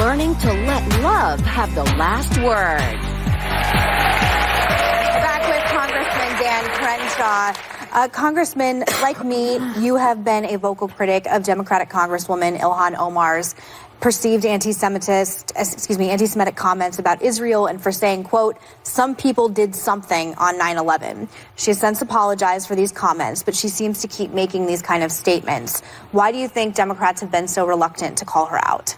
learning to let love have the last word. Back with Congressman Dan Crenshaw. Congressman, like me, you have been a vocal critic of Democratic Congresswoman Ilhan Omar's perceived anti-Semitic comments about Israel and for saying, quote, some people did something on 9/11. She has since apologized for these comments, but she seems to keep making these kind of statements. Why do you think Democrats have been so reluctant to call her out?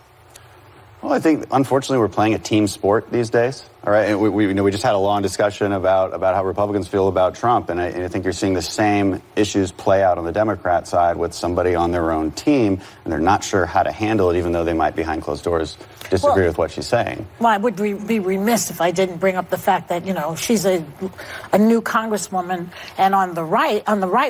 Well, I think, unfortunately, we're playing a team sport these days. All right, and we just had a long discussion about how Republicans feel about Trump, and I think you're seeing the same issues play out on the Democrat side with somebody on their own team, and they're not sure how to handle it, even though they might behind closed doors disagree with what she's saying. Well, I would be remiss if I didn't bring up the fact that, you know, she's a new congresswoman, and on the right,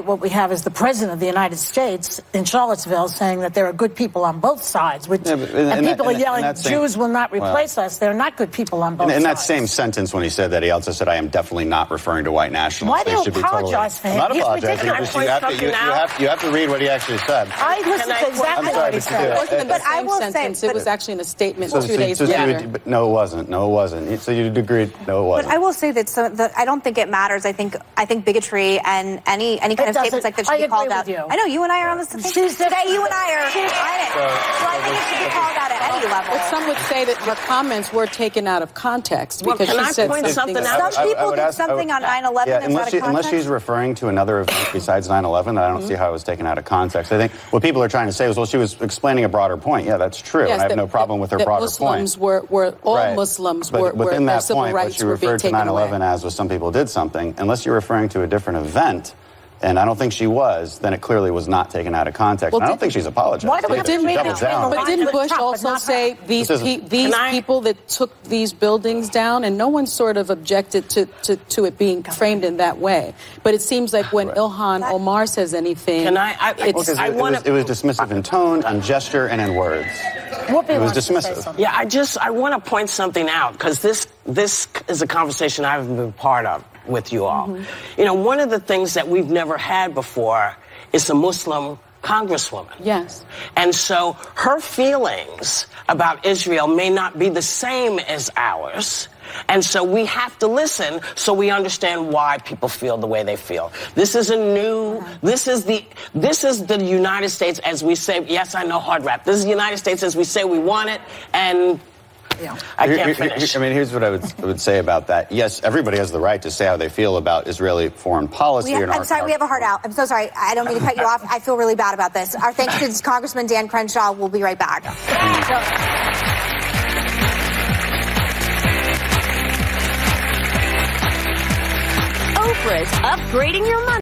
what we have is the president of the United States in Charlottesville saying that there are good people on both sides, which, and people are yelling, Jews will not replace us. There are not good people on both sides. In that same sentence, when he said that, he also said, I am definitely not referring to white nationalists. Why do you apologize for him? I'm not apologizing. You have to read what he actually said. I listened to exactly what he said. But I will say, it was actually in a statement 2 days later. No, it wasn't. No, it wasn't. So you'd agree? No, it wasn't. But I will say that I don't think it matters. I think bigotry and any kind of statements like that should be called out. I know you and I are on the same page. Today, you and I are on it. So I think it should be called out at any level. But some would say that her comments were taken out of context because she said something else. Some people did something on 9/11 that's out of context. Unless she's referring to another event besides 9/11, I don't see how it was taken out of context. I think what people are trying to say was, well, she was explaining a broader point. Yeah, that's true. Yes, I have no problem with her broader Muslims point. Muslims but were within that civil point, what rights she were being referred to taken 9/11 away. as was some people did something. Unless you're referring to a different event, and I don't think she was, then it clearly was not taken out of context. Well, I don't think she's apologized. But didn't Bush also say these people that took these buildings down, and no one sort of objected to it being framed in that way? But it seems like when Ilhan Omar says anything, it was dismissive in tone, in gesture, and in words. It was dismissive. Yeah, I want to point something out, because this is a conversation I haven't been part of with you all. You know, one of the things that we've never had before is a Muslim congresswoman. Yes. And so her feelings about Israel may not be the same as ours. And so we have to listen so we understand why people feel the way they feel. This is this is the United States as we say. Yes, I know hard rap. This is the United States as we say we want it, and I can't finish. I mean, here's what I would say about that. Yes, everybody has the right to say how they feel about Israeli foreign policy. I'm sorry, we have a heart out. I'm so sorry. I don't mean to cut you off. I feel really bad about this. Our thanks to Congressman Dan Crenshaw. We'll be right back. Oprah's upgrading your money.